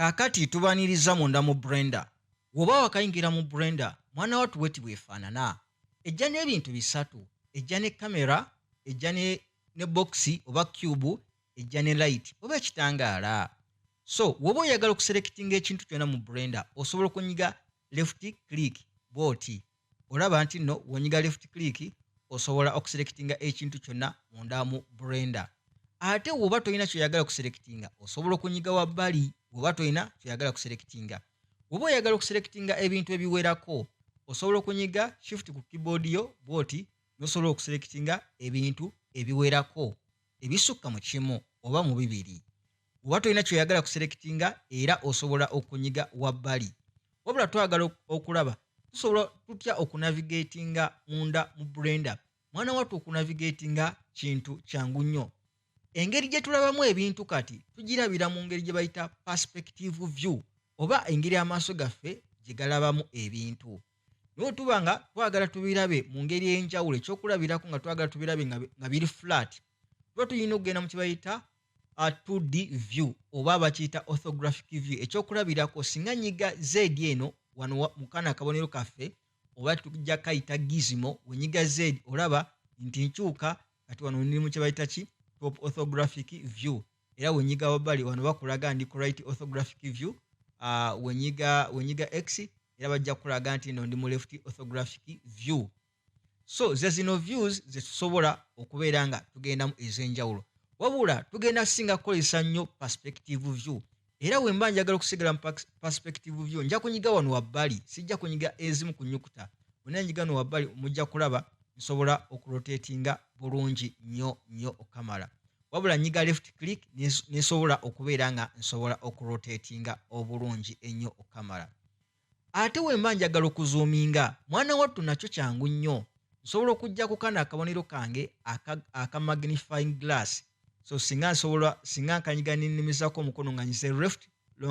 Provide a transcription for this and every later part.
Kaakati tubaniriza munda mu blender. Bw'oba wakayingira mu blender, mwana wattu bweti bwefaanana. Ejja n'ebintu bisatu. Ejja ne kamera, ejja ne boxi oba cube, ejja ne light oba ekitangaala. So bw'oba oyagala okuselectinga ekintu kyonna mu blender, osobola okunyiga left click bw'oti. Olaba nti nno w'onyiga left click osobola okuselectinga ekintu kyonna munda mu blender. Ate bw'oba tolina ky'oyagala okuselectinga, osobola okunyiga wabbali bw'oba tolina ky'oyagala okuselectinga. Bw'oba oyagala okuselectinga ebintu ebiwerako, osobola okunyiga shift ku keyboard yo bw'oti n'osobola okuselectinga ebintu ebiwerako ebisukka mu kimu oba mu bibiri. Bw'oba tolina ky'oyagala okuselectinga era osobola okunyiga wabbali. Wabula twagala okulaba tusobola tutya okunavigatinga munda mu blender. Mwana wattu okunavigatinga kintu kyangu nnyo. Engeri gye tulabamu ebintu kati tugirabira mu ngeri gye bayita perspective view oba engeri amaaso gaffe gye galabamu ebintu. Niwo tuba nga twagala tubirabe mu ngeri ey'enjawulo, ekyokulabirako nga twagala tubirabe nga biri flat. Tuba tulina okugenda mu kye bayita 2D view oba bakiyita orthographic view. Ekyokulabirako singa nyiga Z eno wano mu kana akabonero kaffe oba tujja kayita gizmo, wenyiga Z olaba nti nkyuka kati wano ndi mu kye bayita ki top orthographic view. Era wenyiga wabbali wano bakulaga ndi ku right orthographic view. Wenyiga X era bajja kulaga nti nno ndi mu left orthographic view. So ze zino views ze tusobola okubeera nga tugendamu ez'enjawulo. Wabula tugenda singa kukozesa nnyo perspective view. Era we mba njagala okusigala mu perspective view nja kunyiga wano wabbali, sijja kunyiga ezimu ku nnyukuta. Bwe nyiga wano wabbali mujja kulaba nsobola okurotatinga bulungi nnyo okamala. Wabula nyiga left click nesobola okubeera nga nsobola okurotatinga obulungi ennyo okamala. Ate we mba njagala okuzoominga, mwana wattu nakyo kyangu nnyo. Nsobola okujja ku kana akabonero kange aka magnifying glass. So singa nkanyiga n'ennimizaako omukono nga nyise left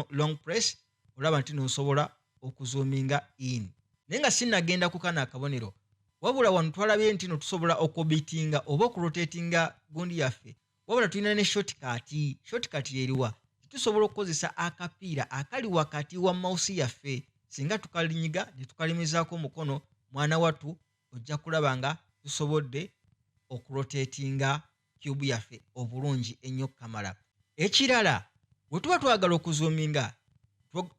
long press, olaba nti nsobola okuzoominga in. Naye nga sinnagenda ku kana akabonero, wabula wano twalabye nti tusobola okubitinga oba okurotatinga gundi yaffe. Wabula tulina ne shortcut. Shortcut yeriwa tusobola okukozesa akapiira akali wakati wa mouse yaffe. Singa tukalinyiga ne tukalimizaako omukono, mwana wattu ojja kulaba nga tusobodde okurotatinga cube yaffe obulungi ennyo kamala. Ekirala bwe tuba twagala okuzoominga,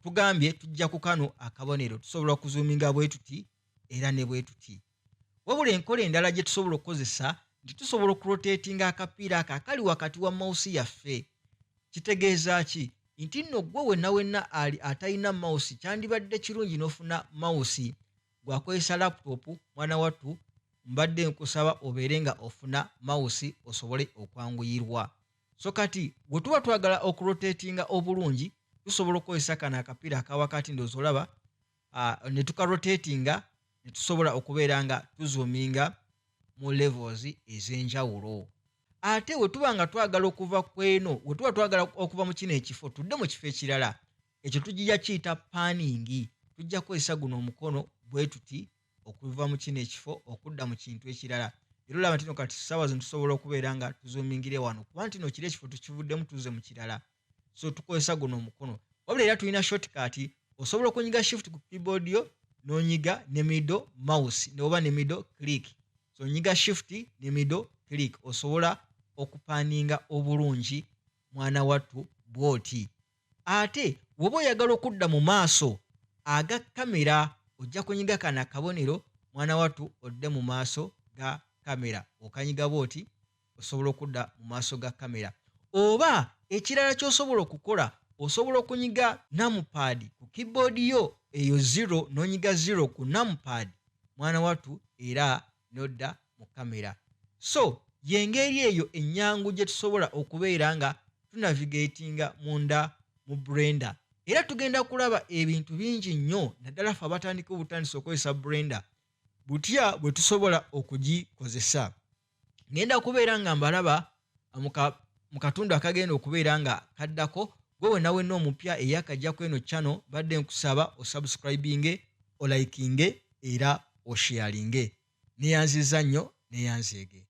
tugambye tujja ku kano akabonero, tusobola okuzoominga bwe tuti era ne bwe tuti. Wabula enkola endala gye tusobola okukozesa nti tusobola okurotatinga akapiira akali wakati wa mouse yaffe. Kitegeeza ki? Nti nno gwe wenna ali atalina mouse kyandibadde kirungi n'ofuna mouse. Gwakozesa laptop, mwana wattu mbadde nkusaba obeere nga ofuna mouse osobole okwanguyirwa. So kati bwe tuba twagala okurotatinga obulungi, tusobola okukozesa kano akapiira akawakati ndowooza olaba, ne tukarotatinga ne tusobola okubeera nga tuzoominga mu levels ez'enjawulo. Ate we tuba nga twagala okuva kweno, we tuba twagala okuva mu kino ekifo tudde mu kifo ekirala, ekyo tujja kiyita panning. Tujja kukozesa guno omukono bwe tuti okuva mu kino ekifo okudda mu kintu ekirala. Era olaba nti kati ssaawa zino tusobola okubeera nga tuzoomingire wano kuba nti kiri ekifo tukivuddemu tuze mu kirala. So tukozesa guno omukono. Wabula era tulina shortcut. Osobola okunyiga shift ku keyboard yo n'onyiga ne middle mouse oba ne middle click. So nyiga shift ne middle click osobola okupaninga obulungi mwana wattu bw'oti. Ate bw'oba oyagala okudda mu maaso aga kamera, ojja kunyiga kano akabonero mwana wattu odde mu maaso ga kamera. Okanyiga bw'oti osobola okudda mu maaso ga kamera. Oba ekirala ky'osobola okukola, osobola okunyiga numpad ku keyboard yo eyo 0 n'onyiga 0 ku numpad mwana wattu era nodda mu kamera. So yengeri eyo ennyangu gye tusobola okubeera nga tunavigatinga munda mu blender. Era tugenda kulaba ebintu bingi nnyo naddala ffe abatandika obutandisa okukozesa blender butya bwe tusobola okugikozesa. Ngenda kubeera nga mbalaba mu katundu akagenda okubeera nga kaddako. Gwe wenna omupya eyakajjako eno channel badde nkusaba osubscribinge, olikinge era osharinge. Neyanziza nnyo neyanzeege.